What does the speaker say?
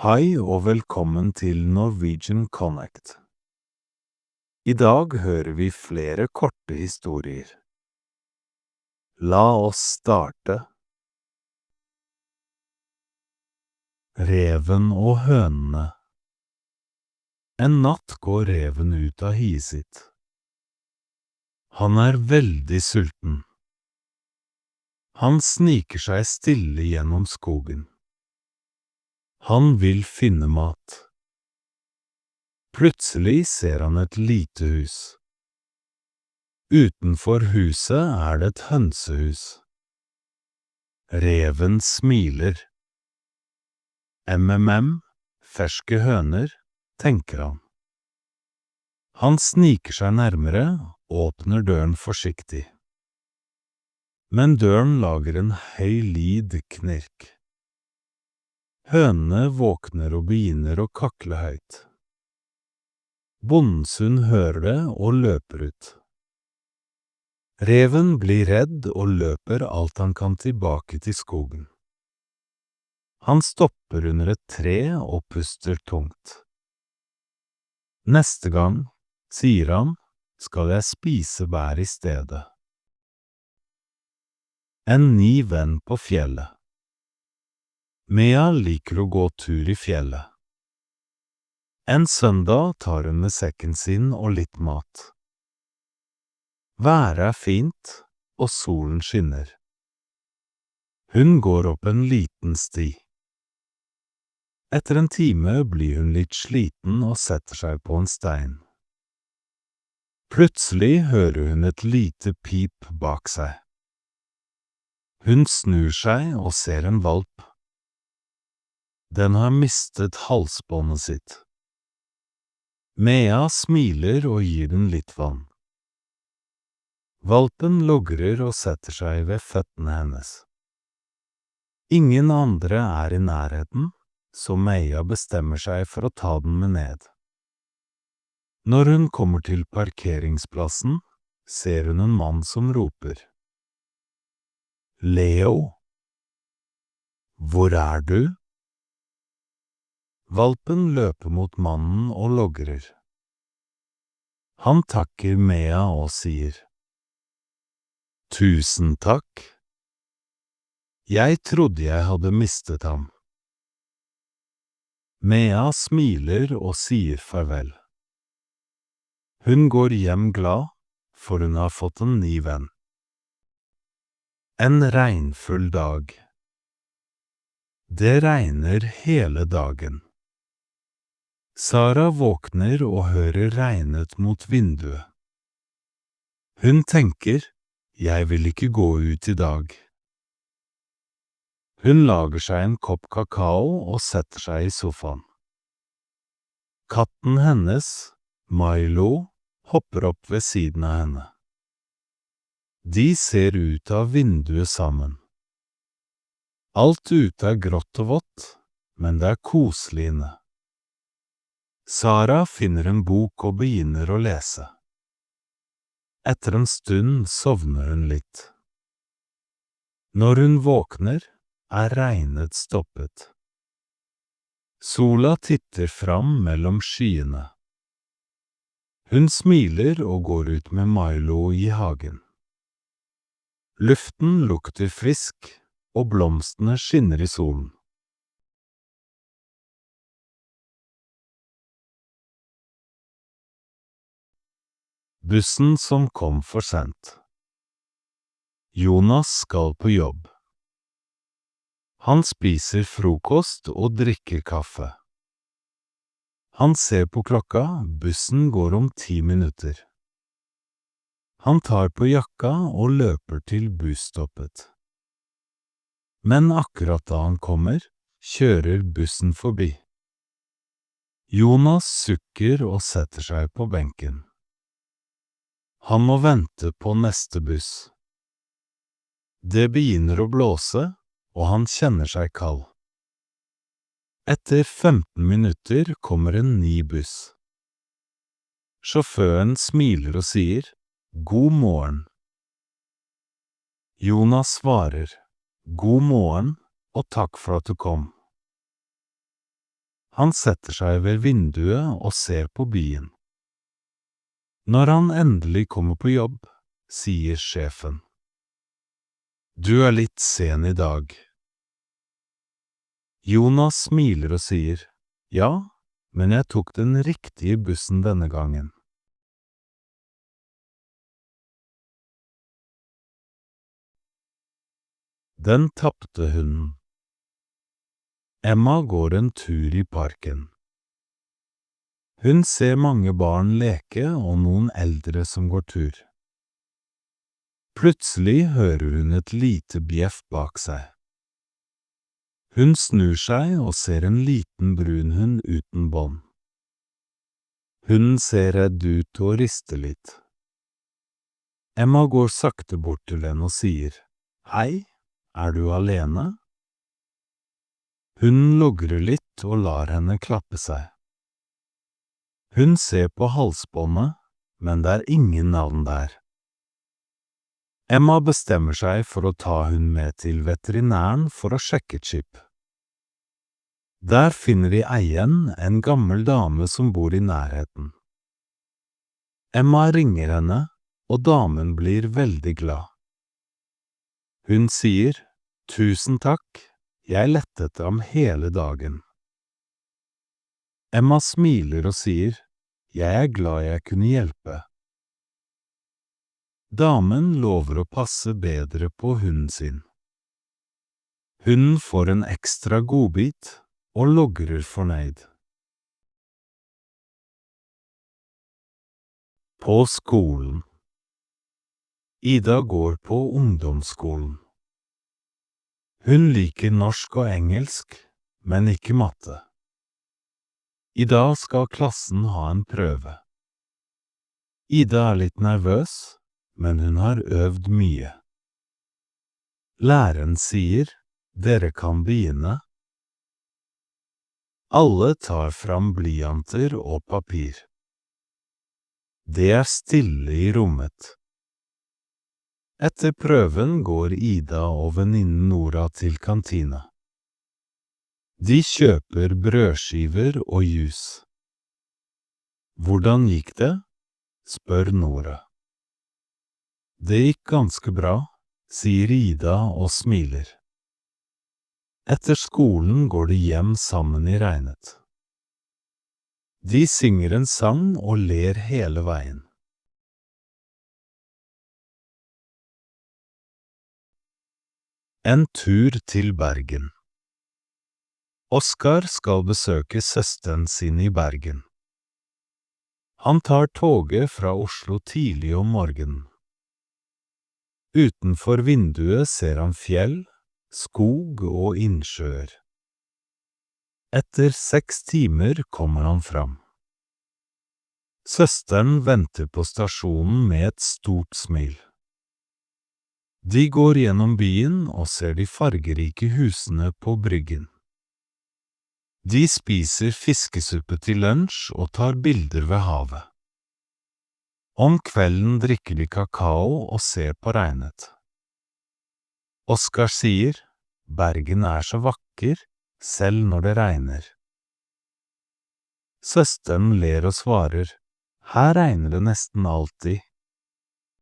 Hei og velkommen til Norwegian Connect. I dag hører vi flere korte historier. La oss starte. Reven og hønene. En natt går reven ut av hiet sitt. Han er veldig sulten. Han sniker seg stille gjennom skogen. Han vil finne mat. Plutselig ser han et lite hus. Utenfor huset er det et hønsehus. Reven smiler. Ferske høner, tenker han. Han sniker seg nærmere, åpner døren forsiktig. Men døren lager en høy lyd knirk. Hønene våkner og begynner å kakle høyt. Bondens hund hører det og løper ut. Reven blir redd og løper alt han kan tilbake til skogen. Han stopper under et tre og puster tungt. Neste gang, sier han, skal jeg spise bær i stedet. En ny venn på fjellet. Mea liker å gå tur i fjellet. En søndag tar hun med sekken sin og litt mat. Været er fint, og solen skinner. Hun går opp en liten sti. Etter en time blir hun litt sliten og setter seg på en stein. Plutselig hører hun et lite pip bak seg. Hun snur seg og ser en valp. Den har mistet halsbåndet sitt. Mea smiler og gir den litt vann. Valpen logrer og setter seg ved føttene hennes. Ingen andre er i nærheten, så Mea bestemmer seg for å ta den med ned. Når hun kommer til parkeringsplassen, ser hun en mann som roper. Leo, hvor er du? Valpen løper mot mannen og logrer. Han takker Mea og sier, «Tusen takk. Jeg trodde jeg hadde mistet ham.» Mea smiler og sier farvel. Hun går hjem glad, for hun har fått en ny venn. En regnfull dag. Det regner hele dagen. Sara våkner og hører regnet mot vinduet. Hun tenker, jeg vil ikke gå ut i dag. Hun lager seg en kopp kakao og setter seg i sofaen. Katten hennes, Milo, hopper opp ved siden av henne. De ser ut av vinduet sammen. Alt ute er grått og vått, men det er koselig inne. Sara finner en bok og begynner å lese. Etter en stund sovner hun litt. Når hun våkner, er regnet stoppet. Sola titter fram mellom skyene. Hun smiler og går ut med Milo i hagen. Luften lukter frisk, og blomstene skinner i solen. Bussen som kom for sent. Jonas skal på jobb. Han spiser frokost og drikker kaffe. Han ser på klokka, bussen går om 10 minutter. Han tar på jakka og løper til busstoppet. Men akkurat da han kommer, kjører bussen forbi. Jonas sukker og setter seg på benken. Han må vente på neste buss. Det begynner å blåse, og han kjenner seg kald. Etter 15 minutter kommer en ny buss. Sjåføren smiler og sier, «God morgen». Jonas svarer, «God morgen, og takk for at du kom». Han setter seg ved vinduet og ser på byen. Når han endelig kommer på jobb, sier sjefen. Du litt sen I dag. Jonas smiler og sier, ja, men jeg tok den riktige bussen denne gangen. Den tappte hunden. Emma går en tur I parken. Hun ser mange barn leke og noen eldre som går tur. Plutselig hører hun et lite bjeff bak seg. Hun snur seg og ser en liten brun hund uten bånd. Hunden ser redd ut og rister litt. Emma går sakte bort til henne og sier, hei, du alene? Hunden logrer litt og lar henne klappe seg. Hun ser på halsbåndet, men det ingen navn der. Emma bestemmer seg for å ta hunden med til veterinæren for å sjekke chip. Der finner de eieren, en gammel dame som bor I nærheten. Emma ringer henne, og damen blir veldig glad. Hun sier, tusen takk, jeg lette etter ham hele dagen. Emma smiler og sier, jeg glad jeg kunne hjelpe. Damen lover å passe bedre på hunden sin. Hunden får en ekstra godbit og logrer fornøyd. På skolen. Ida går på ungdomsskolen. Hun liker norsk og engelsk, men ikke matte. I dag skal klassen ha en prøve. Ida litt nervøs, men hun har øvd mye. Læreren sier, dere kan begynne. Alle tar fram blyanter og papir. Det stille I rommet. Etter prøven går Ida og venninnen Nora til kantina. De kjøper brødskiver og jus. Hvordan gikk det? Spør Nora. Det gikk ganske bra, sier Ida og smiler. Etter skolen går de hjem sammen I regnet. De synger en sang og ler hele veien. En tur til Bergen. Oskar skal besøke søsteren sin I Bergen. Han tar toget fra Oslo tidlig om morgenen. Utenfor vinduet ser han fjell, skog og innsjøer. Etter 6 timer kommer han fram. Søsteren venter på stasjonen med et stort smil. De går gjennom byen og ser de fargerike husene på bryggen. De spiser fiskesuppe til lunsj og tar bilder ved havet. Om kvelden drikker de kakao og ser på regnet. Oskar sier, Bergen så vakker, selv når det regner. Søsteren ler og svarer, her regner det nesten alltid,